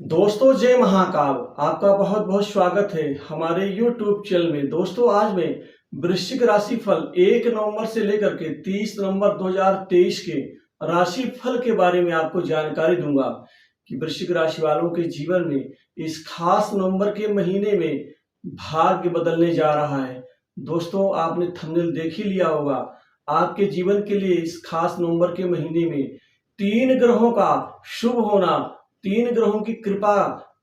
दोस्तों जय महाकाल। आपका बहुत बहुत स्वागत है हमारे YouTube चैनल में। दोस्तों आज मैं वृश्चिक राशि फल 1 नवंबर से लेकर के 30 नवंबर 2023 के राशि फल के बारे में आपको जानकारी दूंगा कि वृश्चिक राशि वालों के जीवन में इस खास नवंबर के महीने में भाग्य बदलने जा रहा है। दोस्तों आपने थंबनेल देख ही लिया होगा। आपके जीवन के लिए इस खास नवंबर के महीने में 3 ग्रहों का शुभ होना, 3 ग्रहों की कृपा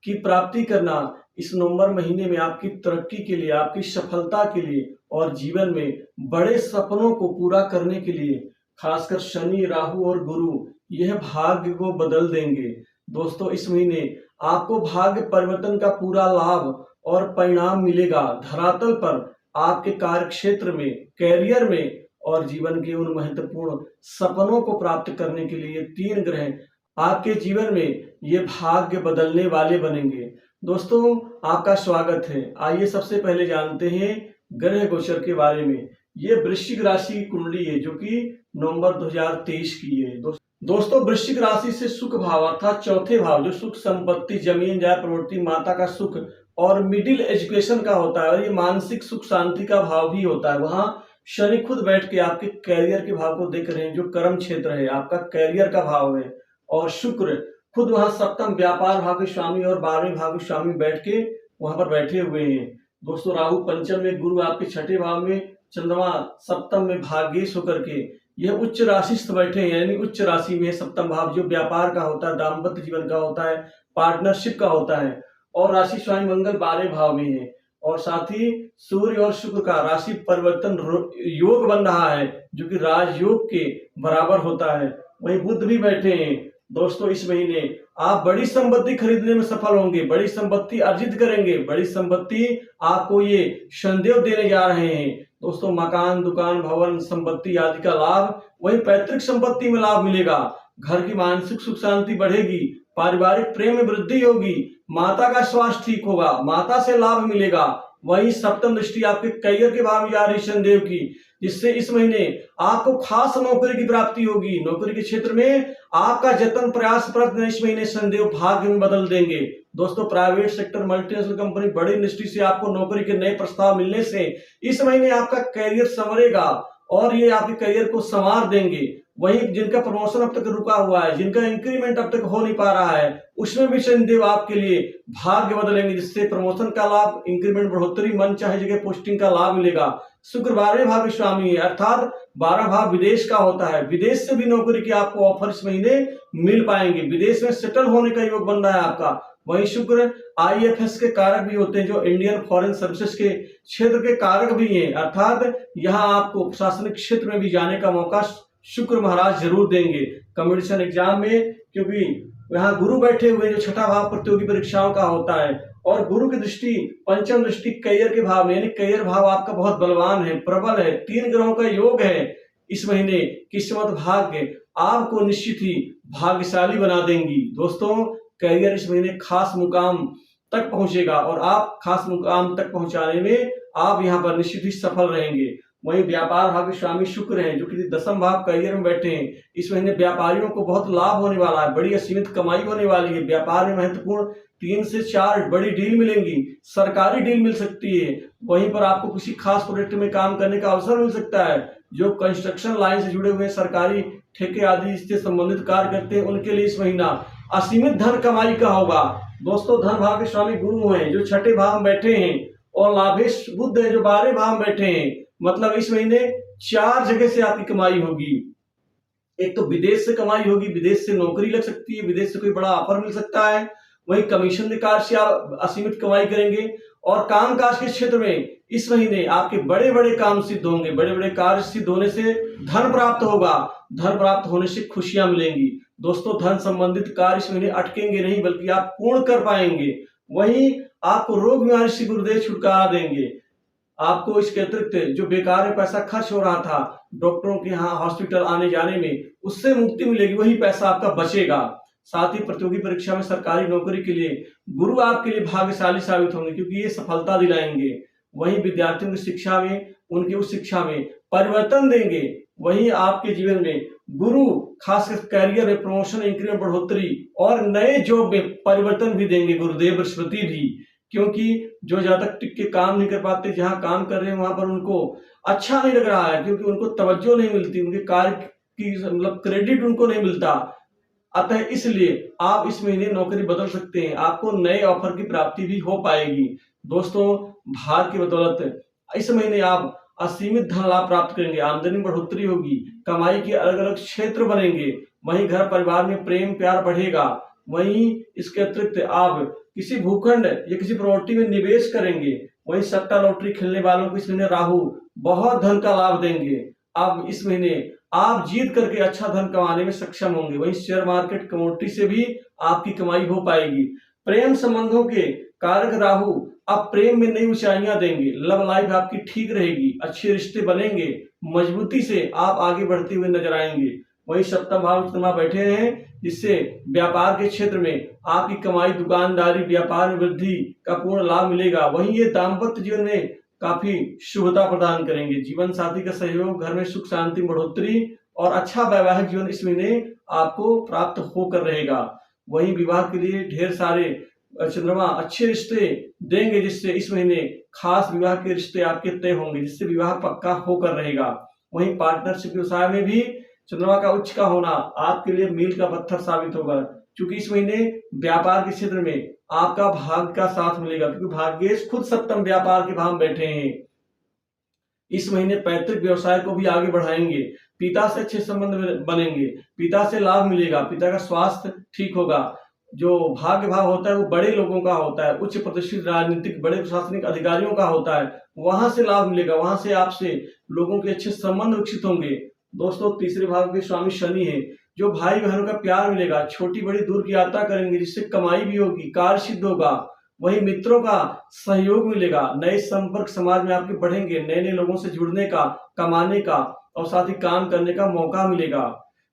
की प्राप्ति करना इस नवंबर महीने में आपकी तरक्की के लिए, आपकी सफलता के लिए और जीवन में बड़े सपनों को पूरा करने के लिए, खासकर शनि, राहु और गुरु यह भाग्य को बदल देंगे। दोस्तों इस महीने आपको भाग्य परिवर्तन का पूरा लाभ और परिणाम मिलेगा। धरातल पर आपके कार्य क्षेत्र में, कैरियर में और जीवन के उन महत्वपूर्ण सपनों को प्राप्त करने के लिए 3 ग्रह आपके जीवन में ये भाग्य बदलने वाले बनेंगे। दोस्तों आपका स्वागत है। आइए सबसे पहले जानते हैं ग्रह गोचर के बारे में। ये वृश्चिक राशि की कुंडली है जो कि नवंबर 2023 की है। दोस्तों वृश्चिक राशि से सुख भाव अर्थात चौथे भाव जो सुख संपत्ति, जमीन जाय प्रवृत्ति, माता का सुख और मिडिल एजुकेशन का होता है और ये मानसिक सुख शांति का भाव भी होता है। वहां शनि खुद बैठ के आपके कैरियर के भाव को देख रहे हैं जो कर्म क्षेत्र है, आपका कैरियर का भाव है। और शुक्र खुद वहां सप्तम व्यापार भाव के स्वामी और 12वें भाव के स्वामी बैठ के वहां पर बैठे हुए हैं। दोस्तों राहु पंचम में, गुरु आपके छठे भाव में, चंद्रमा सप्तम में भाग्येश होकर के यह उच्च राशिस्थ बैठे हैं, यानी उच्च राशि में सप्तम भाव जो व्यापार का होता है, दाम्पत्य जीवन का होता है, पार्टनरशिप का होता है। और राशि स्वामी मंगल 12वें भाव में है और साथ ही सूर्य और शुक्र का राशि परिवर्तन योग बन रहा है जो कि राजयोग के बराबर होता है। वहीं बुध भी बैठे हैं। दोस्तों इस महीने आप बड़ी संपत्ति खरीदने में सफल होंगे, बड़ी संपत्ति अर्जित करेंगे, बड़ी संपत्ति आपको ये शनिदेव देने जा रहे हैं। दोस्तों मकान, दुकान, भवन, संपत्ति आदि का लाभ, वही पैतृक संपत्ति में लाभ मिलेगा। घर की मानसिक सुख शांति बढ़ेगी, पारिवारिक प्रेम में वृद्धि होगी, माता का स्वास्थ्य ठीक होगा, माता से लाभ मिलेगा। वही सप्तम दृष्टि आपके करियर के भाव में जा रही शनिदेव की, जिससे इस महीने आपको खास नौकरी की प्राप्ति होगी। नौकरी के क्षेत्र में आपका जतन प्रयास प्रयत्न इस महीने शनिदेव भाग्य में बदल देंगे। दोस्तों प्राइवेट सेक्टर, मल्टीनेशनल कंपनी, बड़ी इंडस्ट्री से आपको नौकरी के नए प्रस्ताव मिलने से इस महीने आपका करियर संवरेगा और ये आपके करियर को संवार देंगे। वहीं जिनका प्रमोशन अब तक रुका हुआ है, जिनका इंक्रीमेंट अब तक हो नहीं पा रहा है, उसमें भी शनिदेव आपके लिए भाग्य बदलेंगे, जिससे प्रमोशन का लाभ, इंक्रीमेंट, बढ़ोतरी, मन चाहे जगह पोस्टिंग का लाभ मिलेगा। शुक्र 12वें भाव के स्वामी है अर्थात 12 भाव विदेश का होता है। विदेश से भी नौकरी के आपको ऑफर इस महीने मिल पाएंगे, विदेश में सेटल होने का योग बन रहा है आपका। वहीं शुक्र IFS के कारक भी होते हैं जो इंडियन फॉरेन सर्विसेज के क्षेत्र के कारक भी हैं, अर्थात यहाँ आपको प्रशासनिक क्षेत्र में भी जाने का मौका शुक्र महाराज जरूर देंगे कॉम्पिटिशन एग्जाम में, क्योंकि यहाँ गुरु बैठे हुए जो छठा भाव प्रतियोगी परीक्षाओं का होता है और गुरु की दृष्टि पंचम दृष्टि करियर के भाव में, यानी करियर भाव आपका बहुत बलवान है, प्रबल है, 3 ग्रहों का योग है। इस महीने किस्मत भाग्य आपको निश्चित ही भाग्यशाली बना देंगी। दोस्तों करियर इस महीने खास मुकाम तक पहुंचेगा और आप खास मुकाम तक पहुंचाने में आप यहाँ पर निश्चित ही सफल रहेंगे। वहीं व्यापार भाव के स्वामी शुक्र हैं जो कि 10वें भाव करियर में बैठे हैं। इस महीने व्यापारियों को बहुत लाभ होने वाला है, बड़ी असीमित कमाई होने वाली है। व्यापार में महत्वपूर्ण 3 से 4 बड़ी डील मिलेंगी, सरकारी डील मिल सकती है। वहीं पर आपको किसी खास प्रोजेक्ट में काम करने का अवसर मिल सकता है। जो कंस्ट्रक्शन लाइन से जुड़े हुए सरकारी ठेके आदि से संबंधित कार्य करते हैं उनके लिए इस महीना असीमित धन कमाई का होगा। दोस्तों धन भाव के स्वामी गुरु हैं जो छठे भाव में बैठे हैं और लाभेश बुध है जो 12वें भाव में बैठे हैं। मतलब इस महीने 4 जगह से आपकी कमाई होगी। एक तो विदेश से कमाई होगी, विदेश से नौकरी लग सकती है, विदेश से कोई बड़ा ऑफर मिल सकता है। वहीं कमीशन के कार्य से आप असीमित कमाई करेंगे और कामकाज के क्षेत्र में इस महीने आपके बड़े बड़े काम सिद्ध होंगे, बड़े बड़े कार्य सिद्ध होने से धन प्राप्त होगा, धन प्राप्त होने से खुशियां मिलेंगी। दोस्तों धन संबंधित कार्य इस महीने अटकेंगे नहीं बल्कि आप पूर्ण कर पाएंगे। वहीं आपको रोग बीमारी से गुरुदेव छुटकारा देंगे। आपको इसके अतिरिक्त जो बेकार में पैसा खर्च हो रहा था डॉक्टरों के यहाँ हॉस्पिटल आने जाने में, उससे मुक्ति मिलेगी, वही पैसा आपका बचेगा। साथ ही प्रतियोगी परीक्षा में सरकारी नौकरी के लिए गुरु आपके लिए भाग्यशाली साबित होंगे क्योंकि ये सफलता दिलाएंगे। वहीं विद्यार्थियों की शिक्षा में, उनकी उस शिक्षा में परिवर्तन देंगे। वहीं आपके जीवन में गुरु खासकर कैरियर में प्रमोशन, इंक्रीमेंट, बढ़ोतरी और नए जॉब में परिवर्तन भी देंगे गुरुदेव बृहस्पति भी। क्योंकि जो जातक टिक के काम नहीं कर पाते, जहां काम कर रहे हैं वहां पर उनको अच्छा नहीं लग रहा है, क्योंकि उनको तवज्जो नहीं मिलती, उनके कार्य की मतलब क्रेडिट उनको नहीं मिलता। अतः इसलिए आप इस महीने नौकरी बदल सकते हैं, आपको नए ऑफर की प्राप्ति भी हो पाएगी। दोस्तों, भाग्य की बदौलत इस महीने आप असीमित धन लाभ प्राप्त करेंगे, आमदनी में बढ़ोतरी होगी, कमाई के अलग अलग क्षेत्र बनेंगे, वहीं घर परिवार में प्रेम प्यार बढ़ेगा। वहीं इसके अतिरिक्त आप किसी भूखंड या किसी प्रॉपर्टी में निवेश करेंगे। वहीं सट्टा लॉटरी खेलने वालों को इस महीने राहु बहुत धन का लाभ देंगे। अब इस महीने आप जीत करके अच्छा धन कमाने में सक्षम होंगे। वहीं शेयर मार्केट कमोडिटी से भी आपकी कमाई हो पाएगी। प्रेम संबंधों के कारक राहु अब प्रेम में नई ऊंचाइयां देंगे। लव लाइफ आपकी ठीक रहेगी, अच्छे रिश्ते बनेंगे, मजबूती से आप आगे बढ़ते हुए नजर आएंगे। वहीं सप्तम भाव चंद्रमा बैठे हैं, जिससे व्यापार के क्षेत्र में आपकी कमाई, दुकानदारी, व्यापार में वृद्धि का पूर्ण लाभ मिलेगा। वहीं ये दाम्पत्य जीवन में काफी शुभता प्रदान करेंगे। जीवन साथी का सहयोग, घर में सुख शांति बढ़ोतरी और अच्छा वैवाहिक जीवन इस महीने आपको प्राप्त होकर रहेगा। वहीं विवाह के लिए ढेर सारे चंद्रमा अच्छे रिश्ते देंगे, जिससे इस महीने खास विवाह के रिश्ते आपके तय होंगे, जिससे विवाह पक्का होकर रहेगा। वहीं पार्टनरशिप व्यवसाय में भी चंद्रमा का उच्च का होना आपके लिए मील का पत्थर साबित होगा, क्योंकि इस महीने व्यापार के क्षेत्र में आपका भाग्य का साथ मिलेगा, क्योंकि भाग्येश खुद सप्तम व्यापार के भाव में बैठे हैं। इस महीने पैतृक व्यवसाय को भी आगे बढ़ाएंगे, पिता से अच्छे संबंध बनेंगे, पिता से लाभ मिलेगा, पिता का स्वास्थ्य ठीक होगा। जो भाग्य भाव होता है वो बड़े लोगों का होता है, उच्च प्रतिष्ठित राजनीतिक बड़े प्रशासनिक अधिकारियों का होता है, वहां से लाभ मिलेगा, वहां से आपसे लोगों के अच्छे संबंध विकसित होंगे। दोस्तों, तीसरे भाव के स्वामी शनि है, जो भाई बहनों का प्यार मिलेगा, छोटी बड़ी दूर की यात्रा करेंगे, जिससे कमाई भी होगी, कार्य सिद्ध होगा। वहीं मित्रों का सहयोग मिलेगा, नए संपर्क समाज में आपके बढ़ेंगे, नए नए लोगों से जुड़ने का, कमाने का और साथ ही काम करने का मौका मिलेगा।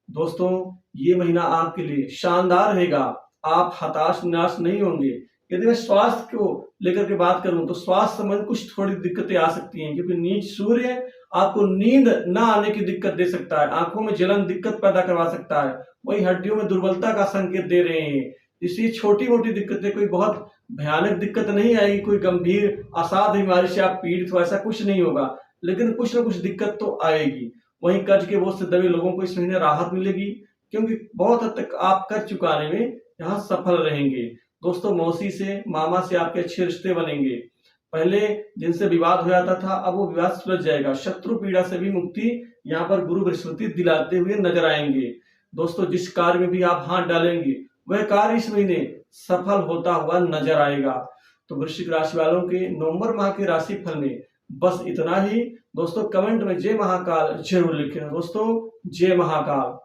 दोस्तों, ये महीना आपके लिए शानदार रहेगा, आप हताश निराश नहीं होंगे। यदि मैं स्वास्थ्य को लेकर के बात करूं तो स्वास्थ्य संबंधी कुछ थोड़ी दिक्कतें आ सकती हैं, क्योंकि नीच सूर्य आपको नींद न आने की दिक्कत दे सकता है, आंखों में जलन दिक्कत पैदा करवा सकता है, वही हड्डियों में दुर्बलता का संकेत दे रहे हैं। इसलिए छोटी मोटी दिक्कतें, कोई बहुत भयानक दिक्कत नहीं आएगी, कोई गंभीर असाध्य बीमारी से आप पीड़ित हो ऐसा कुछ नहीं होगा, लेकिन कुछ ना कुछ दिक्कत तो आएगी। वहीं कर्ज के बोझ से दबे लोगों को इस महीने राहत मिलेगी, क्योंकि बहुत हद तक आप कर्ज चुकाने में यहाँ सफल रहेंगे। दोस्तों, मौसी से, मामा से आपके अच्छे रिश्ते बनेंगे। पहले जिनसे विवाद हो जाता था, अब वो विवाद सुलझ जाएगा। शत्रु पीड़ा से भी मुक्ति यहाँ पर गुरु बृहस्पति दिलाते हुए नजर आएंगे। दोस्तों, जिस कार्य में भी आप हाथ डालेंगे वह कार्य इस महीने सफल होता हुआ नजर आएगा। तो वृश्चिक राशि वालों के नवंबर माह के राशि फल में बस इतना ही। दोस्तों, कमेंट में जय महाकाल जरूर लिखें। दोस्तों, जय महाकाल।